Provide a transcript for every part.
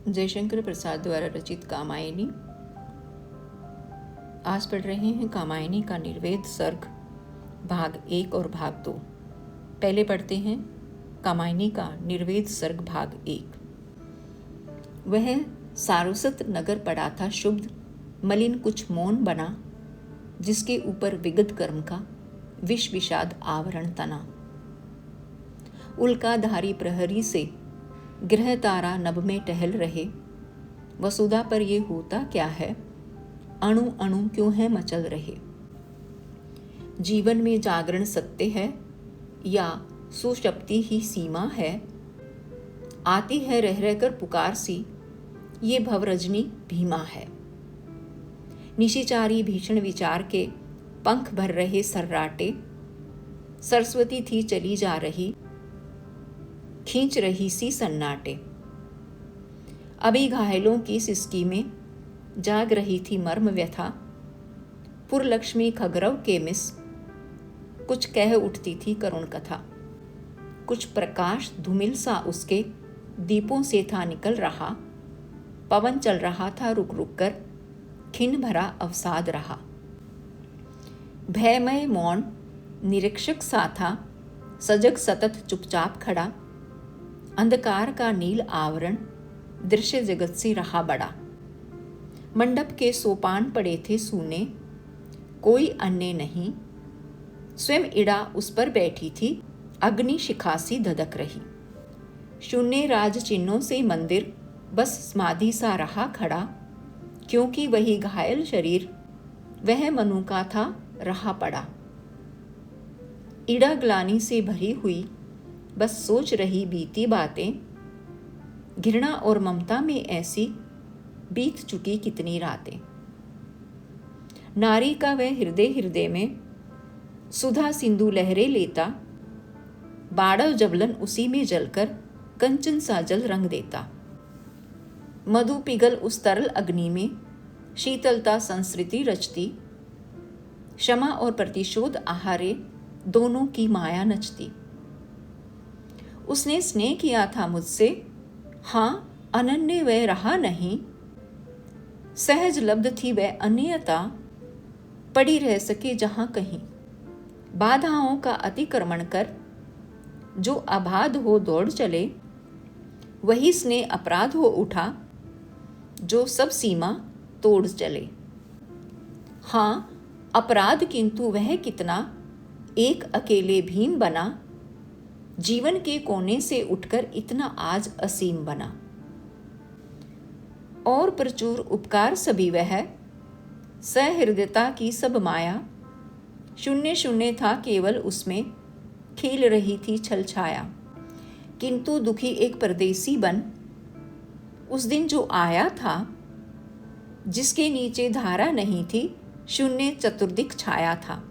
जयशंकर प्रसाद द्वारा रचित कामायनी। आज पढ़ रहे हैं कामायनी का निर्वेद सर्ग भाग 1 और भाग 2। पहले पढ़ते हैं कामायनी का निर्वेद सर्ग भाग 1। वह सारस्वत नगर पड़ा था शुद्ध, मलिन कुछ मौन बना, जिसके ऊपर विगत कर्म का विष विषाद आवरण तना। उल्काधारी प्रहरी से ग्रह तारा नभ में टहल रहे, वसुधा पर ये होता क्या है, अणु अणु क्यों है मचल रहे। जीवन में जागरण सत्य है या सुषुप्ति ही सीमा है, आती है रह रहकर पुकार सी, ये भवरजनी भीमा है। निशिचारी भीषण विचार के पंख भर रहे सर्राटे, सरस्वती थी चली जा रही, खींच रही सी सन्नाटे। अभी घायलों की सिसकी में जाग रही थी मर्म व्यथा, पुरलक्ष्मी खगरव के मिस कुछ कह उठती थी करुण कथा। कुछ प्रकाश धूमिल सा उसके दीपों से था निकल रहा, पवन चल रहा था रुक रुक कर, खिन भरा अवसाद रहा। भयमय मौन निरीक्षक सा था, सजग सतत चुपचाप खड़ा, अंधकार का नील आवरण दृश्य जगत से रहा बड़ा। मंडप के सोपान पड़े थे सूने, कोई अन्य नहीं, स्वयं इड़ा उस पर बैठी थी, अग्नि शिखासी धधक रही। शून्य राज चिन्हों से मंदिर बस समाधि सा रहा खड़ा, क्योंकि वही घायल शरीर वह मनु का था रहा पड़ा। इड़ा ग्लानि से भरी हुई बस सोच रही बीती बातें, घृणा और ममता में ऐसी बीत चुकी कितनी रातें। नारी का वह हृदय हृदय में सुधा सिंधु लहरे लेता, बाड़व जबलन उसी में जलकर कंचन सा जल रंग देता। मधु पिघल उस तरल अग्नि में शीतलता संस्कृति रचती, क्षमा और प्रतिशोध आहारे दोनों की माया नचती। उसने स्नेह किया था मुझसे, हाँ अनन्य वह रहा नहीं, सहज लब्ध थी वह अन्यता, पड़ी रह सके जहां कहीं। बाधाओं का अतिक्रमण कर जो अबाध हो दौड़ चले, वही स्नेह अपराध हो उठा जो सब सीमा तोड़ चले। हाँ अपराध किंतु वह कितना, एक अकेले भीम बना, जीवन के कोने से उठकर इतना आज असीम बना। और प्रचुर उपकार सभी वह, सहृदयता की सब माया, शून्य शून्य था केवल उसमें, खिल रही थी छल छाया। किंतु दुखी एक परदेसी बन उस दिन जो आया था, जिसके नीचे धारा नहीं थी, शून्य चतुर्दिक छाया था।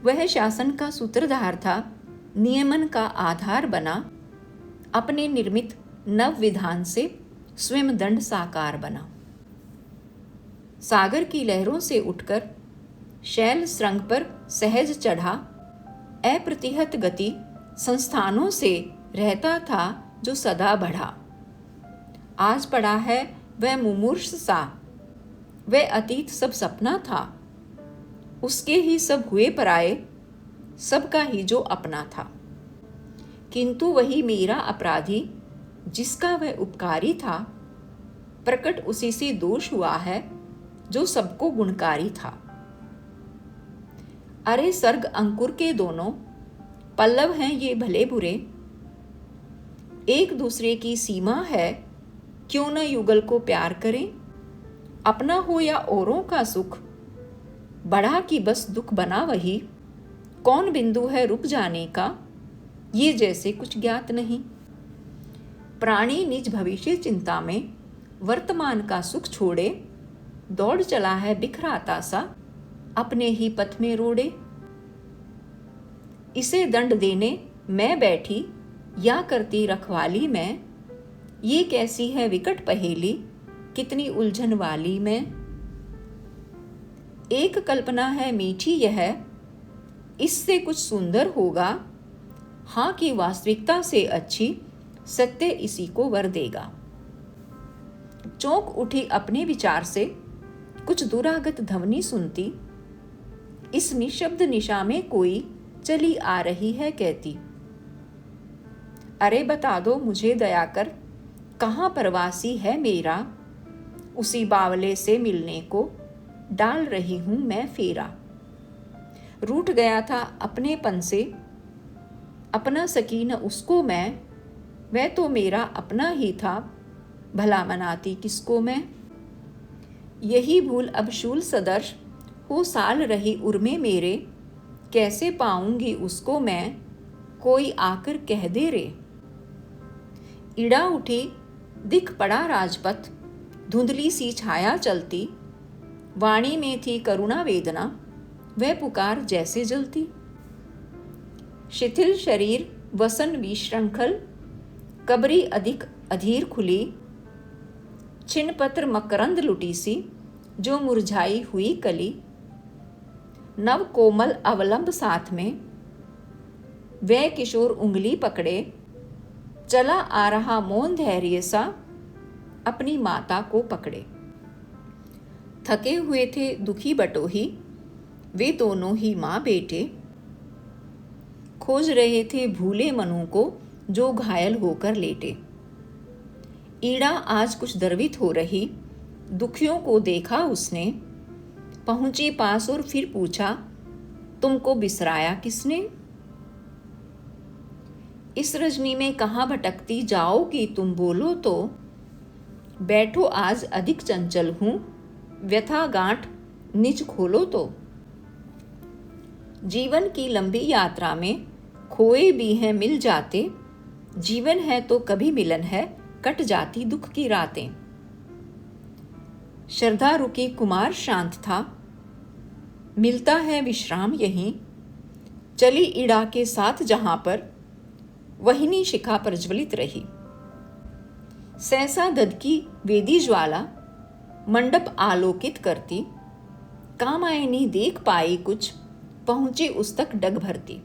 वह शासन का सूत्रधार था, नियमन का आधार बना, अपने निर्मित नव विधान से स्वयं दंड साकार बना। सागर की लहरों से उठकर शैल श्रृंग पर सहज चढ़ा, अप्रतिहत गति संस्थानों से रहता था जो सदा बढ़ा। आज पड़ा है वह मुमूर्ष सा, वह अतीत सब सपना था, उसके ही सब हुए पराए, सबका ही जो अपना था। किंतु वही मेरा अपराधी, जिसका वह उपकारी था, प्रकट उसी से दोष हुआ है जो सबको गुणकारी था। अरे सर्ग अंकुर के दोनों पल्लव हैं ये भले बुरे, एक दूसरे की सीमा है, क्यों न युगल को प्यार करें। अपना हो या औरों का सुख, बढ़ा कि बस दुख बना वही, कौन बिंदु है रुक जाने का, ये जैसे कुछ ज्ञात नहीं। प्राणी निज भविष्य चिंता में वर्तमान का सुख छोड़े, दौड़ चला है बिखराता सा, अपने ही पथ में रोड़े। इसे दंड देने मैं बैठी या करती रखवाली मैं, ये कैसी है विकट पहेली, कितनी उलझन वाली मैं। एक कल्पना है मीठी यह, इससे कुछ सुंदर होगा, हाँ कि वास्तविकता से अच्छी सत्य इसी को वर देगा। चौंक उठी अपने विचार से, कुछ दुरागत ध्वनि सुनती, इस निशब्द निशा में कोई चली आ रही है कहती, अरे बता दो मुझे दया कर, कहाँ परवासी है मेरा, उसी बावले से मिलने को डाल रही हूं मैं फेरा। रूठ गया था अपनेपन से, अपना सकीन उसको मैं, वह तो मेरा अपना ही था, भला मनाती किसको मैं। यही भूल अब शूल सदर्श हो साल रही उर्मे मेरे, कैसे पाऊंगी उसको मैं, कोई आकर कह दे रे। इड़ा उठी, दिख पड़ा राजपथ, धुंधली सी छाया चलती, वाणी में थी करुणा वेदना, वह पुकार जैसे जलती। शिथिल शरीर वसन विश्रंखल, कबरी अधिक अधीर खुली, छिन्नपत्र मकरंद लुटी सी, जो मुरझाई हुई कली। नव कोमल अवलंब साथ में, वह किशोर उंगली पकड़े, चला आ रहा मौन धैर्य सा, अपनी माता को पकड़े। थके हुए थे दुखी बटोही, वे दोनों ही माँ बेटे, खोज रहे थे भूले मनों को, जो घायल होकर लेटे। ईड़ा आज कुछ द्रवित हो रही, दुखियों को देखा उसने, पहुंची पास और फिर पूछा, तुमको बिसराया किसने। इस रजनी में कहाँ भटकती जाओगी तुम बोलो तो, बैठो आज अधिक चंचल हूं, व्यथा गांठ निज खोलो तो। जीवन की लंबी यात्रा में खोए भी हैं मिल जाते, जीवन है तो कभी मिलन है, कट जाती दुख की रातें। श्रद्धा रुकी कुमार शांत था, मिलता है विश्राम यहीं, चली इड़ा के साथ जहां पर, वहिनी शिखा प्रज्वलित रही। सहसा ददकी वेदी ज्वाला, मंडप आलोकित करती, कामायनी देख पाई कुछ, पहुंचे उस तक डग भरती।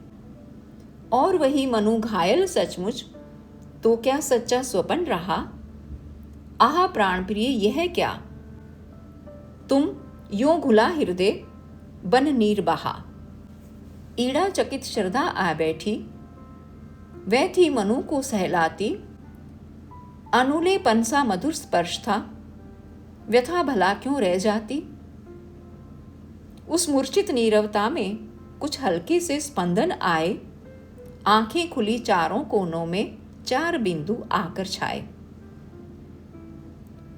और वही मनु घायल सचमुच, तो क्या सच्चा स्वपन रहा, आहा प्राण प्रिय यह क्या, तुम यों घुला हृदय बन नीर बहा। ईड़ा चकित श्रद्धा आ बैठी, वह थी मनु को सहलाती, अनुले पंसा मधुर स्पर्श था, व्यथा भला क्यों रह जाती। उस मूर्छित नीरवता में कुछ हल्के से स्पंदन आए, आंखें खुली चारों कोनों में, चार बिंदु आकर छाए।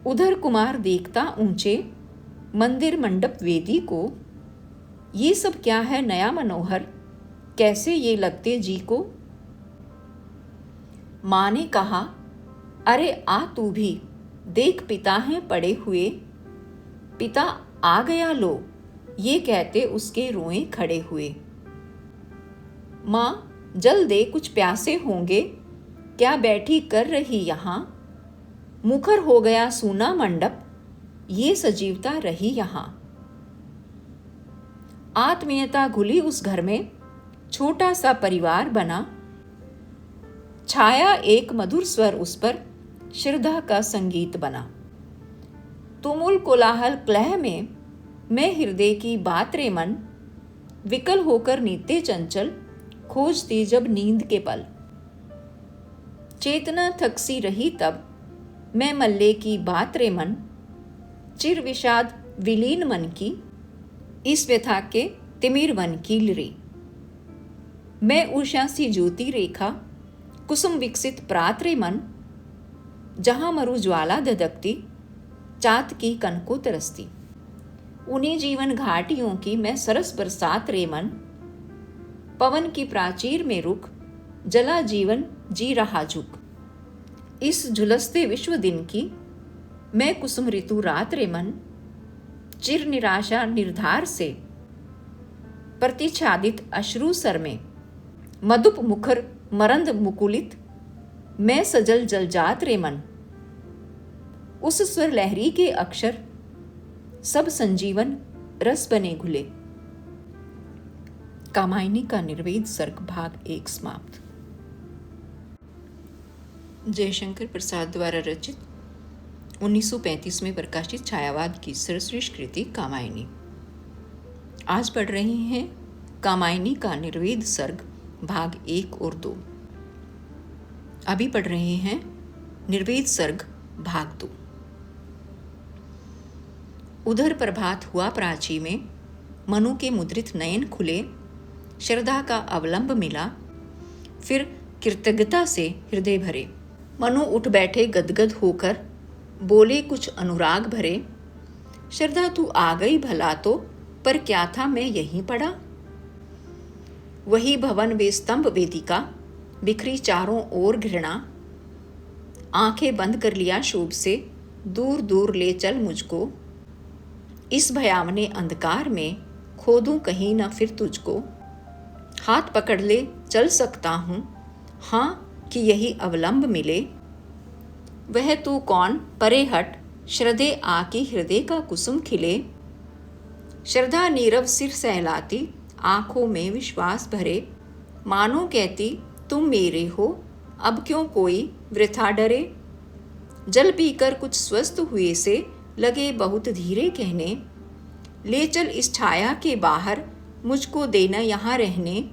उधर कुमार देखता ऊंचे, मंदिर मंडप वेदी को, ये सब क्या है नया मनोहर, कैसे ये लगते जी को। माँ ने कहा, अरे आ तू भी, देख पिता हैं पड़े हुए, पिता आ गया लो, ये कहते उसके रोए खड़े हुए। माँ जल दे कुछ प्यासे होंगे, क्या बैठी कर रही यहाँ, मुखर हो गया सूना मंडप, ये सजीवता रही यहाँ। आत्मीयता घुली उस घर में, छोटा सा परिवार बना, छाया एक मधुर स्वर उस पर, श्रद्धा का संगीत बना। तुमुल कोलाहल क्लह में, मैं हृदय की बात रे मन, विकल होकर नित्य चंचल, खोजती जब नींद के पल। चेतना थकसी रही तब, मैं मल्ले की बात रे मन, चिर विषाद विलीन मन की, इस व्यथा के तिमिर वन की लिरी। मैं उषा सी ज्योति रेखा, कुसुम विकसित प्रात रे मन, जहां मरु ज्वाला धधकती, चात की कन को तरसती। उन्हीं जीवन घाटियों की मैं सरस बरसात रे मन, पवन की प्राचीर में रुक, जला जीवन जी रहा झुक। इस झुलसते विश्व दिन की, मैं कुसुम ऋतु रात रे मन, चिर निराशा निर्धार से, प्रतिच्छादित अश्रु सर में, मधुप मुखर मरंद मुकुलित, मैं सजल जलजात रे मन। उस स्वर लहरी के अक्षर, सब संजीवन रस बने घुले। कामायनी का निर्वेद सर्ग भाग 1 समाप्त। जयशंकर प्रसाद द्वारा रचित 1935 में प्रकाशित छायावाद की सर्वश्रेष्ठ कृति कामायनी। आज पढ़ रहे हैं कामायनी का निर्वेद सर्ग भाग 1 और 2। अभी पढ़ रहे हैं निर्वेद सर्ग भाग 2। उधर प्रभात हुआ प्राची में, मनु के मुद्रित नयन खुले, श्रद्धा का अवलंब मिला, फिर कृतज्ञता से हृदय भरे। मनु उठ बैठे गदगद होकर, बोले कुछ अनुराग भरे, श्रद्धा तू आ गई भला तो, पर क्या था मैं यहीं पड़ा। वही भवन वे स्तंभ वेदिका, बिखरी चारों ओर घृणा, आंखें बंद कर लिया शोभ से, दूर दूर ले चल मुझको। इस भयावने अंधकार में खोदूं कहीं न फिर तुझको। हाथ पकड़ ले चल सकता हूँ, हाँ कि यही अवलंब मिले। वह तू कौन परे हट, श्रद्धे आकी हृदय का कुसुम खिले। श्रद्धा नीरव सिर सहलाती, आंखों में विश्वास भरे, मानो कहती तुम मेरे हो, अब क्यों कोई वृथा डरे। जल पीकर कुछ स्वस्थ हुए से, लगे बहुत धीरे कहने, ले चल इस छाया के बाहर, मुझको देना यहाँ रहने।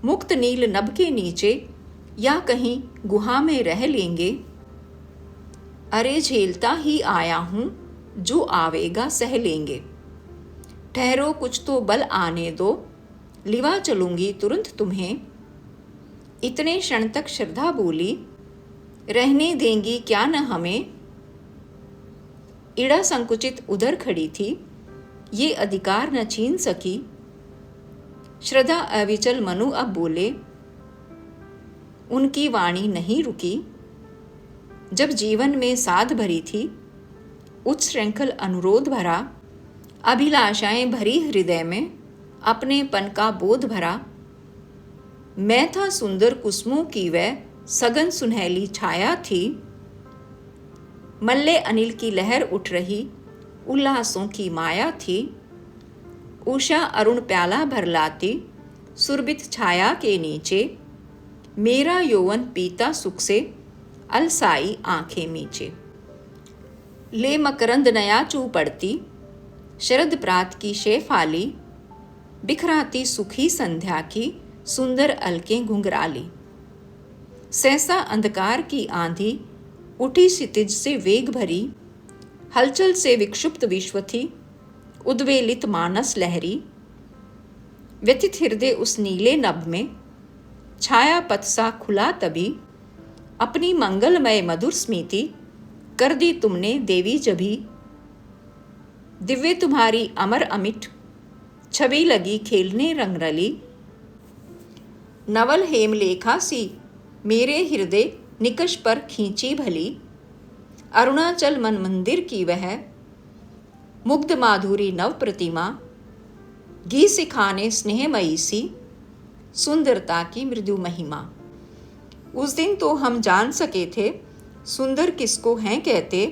मुक्त नील नभ के नीचे, या कहीं गुहा में रह लेंगे। अरे झेलता ही आया हूँ, जो आवेगा सह लेंगे। ठहरो कुछ तो बल आने दो, लिवा चलूंगी तुरंत तुम्हें। इतने क्षण तक श्रद्धा बोली, रहने देंगी क्या न हमें। इड़ा संकुचित उधर खड़ी थी, ये अधिकार न छीन सकी। श्रद्धा अविचल मनु अब बोले, उनकी वाणी नहीं रुकी। जब जीवन में साध भरी थी, उत्श्रृंखल अनुरोध भरा, अभिलाषाएं भरी हृदय में, अपने पन का बोध भरा। मैं था सुंदर कुसुमों की वह सघन सुनहली छाया थी। मल्ले अनिल की लहर उठ रही, उल्लासों की माया थी। उषा अरुण प्याला भर लाती, सुरभित छाया के नीचे। मेरा यौवन पीता सुख से, अलसाई आंखें मीचे। ले मकरंद नया चू पड़ती, शरद प्रात की शेफाली, बिखराती सुखी संध्या की, सुंदर अलकें घुंघराली। सहसा अंधकार की आंधी, उठी क्षितिज से वेग भरी, हलचल से विक्षुब्ध विश्व थी, उद्वेलित मानस लहरी। व्यथित हृदय उस नीले नभ में, छाया पथ सा खुला तभी। अपनी मंगलमय मधुर स्मृति, कर दी तुमने देवी जभी। दिव्य तुम्हारी अमर अमिट, छवि लगी खेलने रंगरली। नवल हेमलेखा सी, मेरे हृदय निकष पर खींची भली। अरुणाचल मन मंदिर की वह, मुग्ध माधुरी नव प्रतिमा। घी सिखाने स्नेहमयी सी, सुंदरता की मृदु महिमा। उस दिन तो हम जान सके थे, सुंदर किसको हैं कहते।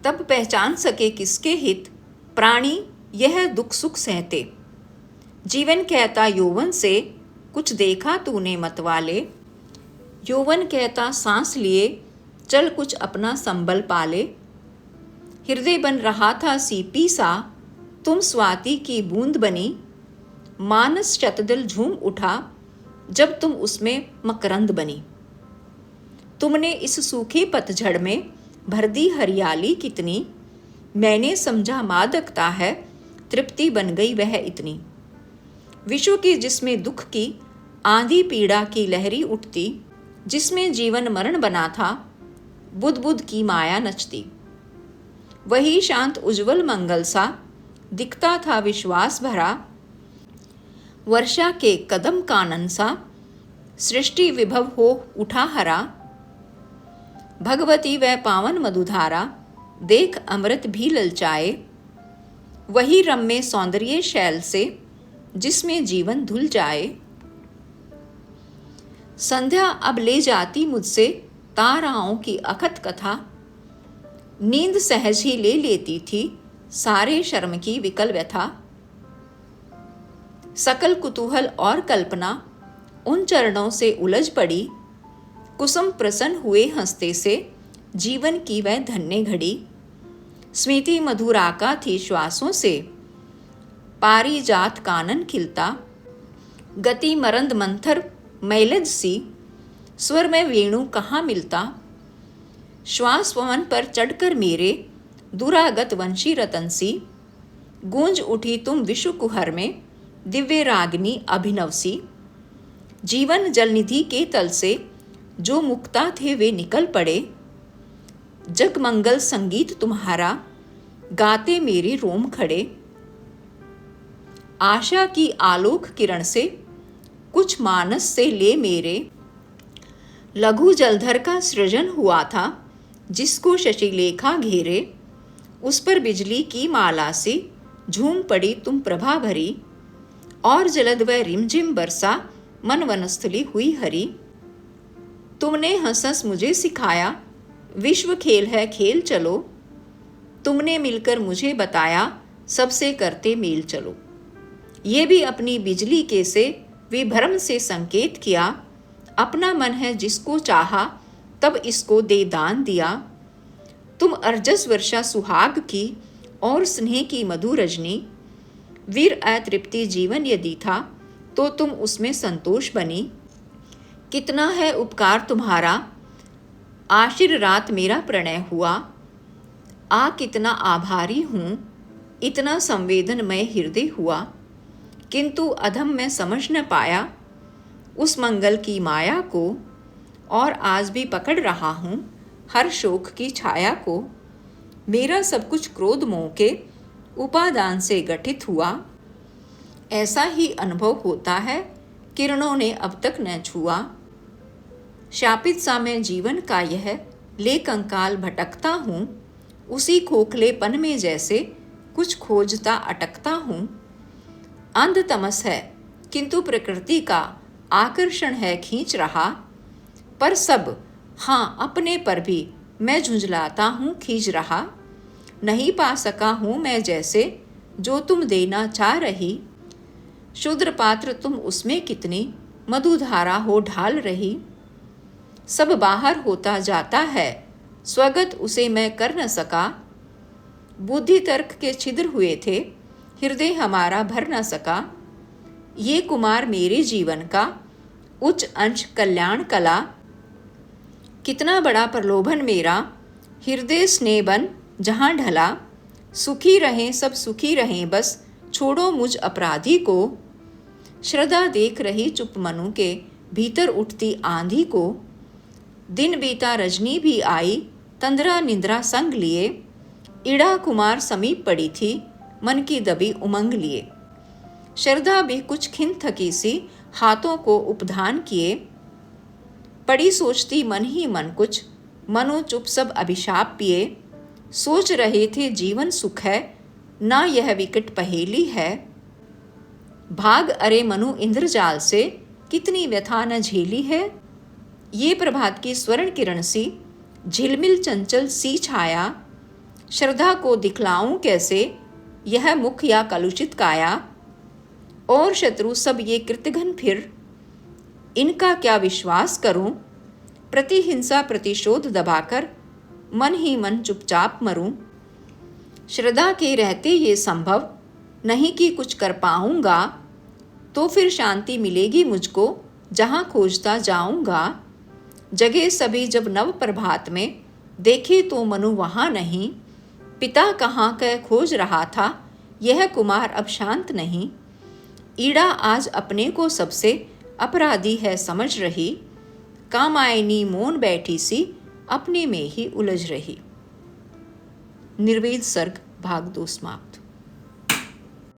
तब पहचान सके किसके हित, प्राणी यह दुख सुख सहते। जीवन कहता यौवन से, कुछ देखा तूने मतवाले। यौवन कहता सांस लिए, चल कुछ अपना संबल पाले। हृदय बन रहा था सीपी सा, तुम स्वाति की बूंद बनी। मानस शतदल झूम उठा, जब तुम उसमें मकरंद बनी। तुमने इस सूखे पतझड़ में भर दी हरियाली कितनी। मैंने समझा मादकता है, तृप्ति बन गई वह इतनी। विश्व की जिसमें दुख की आंधी पीड़ा की लहरी उठती, जिसमें जीवन मरण बना था, बुध बुध की माया नचती। वही शांत उज्जवल मंगल सा, दिखता था विश्वास भरा। वर्षा के कदम कानन सा, सृष्टि विभव हो उठा हरा। भगवती वह पावन मधुधारा, देख अमृत भी ललचाए। वही रम्य सौंदर्य शैल से, जिसमें जीवन धुल जाए। संध्या अब ले जाती मुझसे ताराओं की अखत कथा। नींद सहज ही ले लेती थी, सारे शर्म की विकल व्यथा। सकल कुतूहल और कल्पना उन चरणों से उलझ पड़ी। कुसुम प्रसन्न हुए हंसते से, जीवन की वह धन्य घड़ी। स्मृति मधुराका थी श्वासों से, पारिजात कानन खिलता। गति मरंद मंथर मैलज सी, स्वर में वेणु कहाँ मिलता। श्वास पवन पर चढ़कर मेरे, दुरागत वंशी रतन सी। गूंज उठी तुम विश्व कुहर में, दिव्य रागिनी अभिनव सी। जीवन जलनिधि के तल से जो मुक्ता थे वे निकल पड़े। जगमंगल संगीत तुम्हारा, गाते मेरे रोम खड़े। आशा की आलोक किरण से, कुछ मानस से ले मेरे। लघु जलधर का सृजन हुआ था, जिसको शशिलेखा घेरे। उस पर बिजली की माला से झूम पड़ी तुम प्रभा भरी। और जलद व रिमझिम बरसा, मन वनस्थली हुई हरी। तुमने हंस हंस मुझे सिखाया, विश्व खेल है खेल चलो। तुमने मिलकर मुझे बताया, सबसे करते मेल चलो। ये भी अपनी बिजली के से विभ्रम से संकेत किया। अपना मन है जिसको चाहा, तब इसको दे दान दिया। तुम अर्जस वर्षा सुहाग की, और स्नेह की मधु रजनी। वीर अतृप्ति जीवन यदि था, तो तुम उसमें संतोष बनी। कितना है उपकार तुम्हारा, आशिर रात मेरा प्रणय हुआ। आ कितना आभारी हूँ, इतना संवेदनमय हृदय हुआ। किंतु अधम में समझ न पाया, उस मंगल की माया को। और आज भी पकड़ रहा हूँ, हर शोक की छाया को। मेरा सब कुछ क्रोध मोह के उपादान से गठित हुआ। ऐसा ही अनुभव होता है, किरणों ने अब तक न छुआ। शापित सा मैं जीवन का यह ले कंकाल भटकता हूँ। उसी खोखलेपन में जैसे कुछ खोजता अटकता हूँ। अंध तमस है, किंतु प्रकृति का आकर्षण है खींच रहा। पर सब, हाँ अपने पर भी मैं झुंझलाता हूँ खींच रहा। नहीं पा सका हूँ मैं जैसे, जो तुम देना चाह रही। शूद्र पात्र तुम उसमें कितनी, मधुधारा हो ढाल रही। सब बाहर होता जाता है, स्वगत उसे मैं कर न सका। बुद्धि तर्क के छिद्र हुए थे, हृदय हमारा भर न सका। ये कुमार मेरे जीवन का उच्च अंश कल्याण कला। कितना बड़ा प्रलोभन मेरा, हृदय स्नेह बन जहाँ ढला। सुखी रहें सब सुखी रहें, बस छोड़ो मुझ अपराधी को। श्रद्धा देख रही चुप मनु के, भीतर उठती आंधी को। दिन बीता रजनी भी आई, तंद्रा निंद्रा संग लिए। इड़ा कुमार समीप पड़ी थी, मन की दबी उमंग लिए। श्रद्धा भी कुछ खिन थकी सी, हाथों को उपधान किए। पड़ी सोचती मन ही मन कुछ, मनु चुप सब अभिशाप पिए। सोच रहे थे जीवन सुख है, ना यह विकट पहेली है। भाग अरे मनु इंद्रजाल से, कितनी व्यथा न झेली है। ये प्रभात की स्वर्ण किरण सी, झिलमिल चंचल सी छाया। श्रद्धा को दिखलाऊं कैसे, यह मुख या कलुषित काया। और शत्रु सब ये कृतघ्न फिर, इनका क्या विश्वास करूं। प्रतिहिंसा प्रतिशोध दबाकर, मन ही मन चुपचाप मरूं। श्रद्धा के रहते ये संभव नहीं कि कुछ कर पाऊंगा। तो फिर शांति मिलेगी मुझको, जहाँ खोजता जाऊंगा। जगे सभी जब नव प्रभात में, देखे तो मनु वहाँ नहीं। पिता कहाँ कै खोज रहा था, यह कुमार अब शांत नहीं। ईड़ा आज अपने को सबसे अपराधी है समझ रही। कामायनी मौन बैठी सी, अपने में ही उलझ रही। निर्वेद सर्ग भाग 2 समाप्त।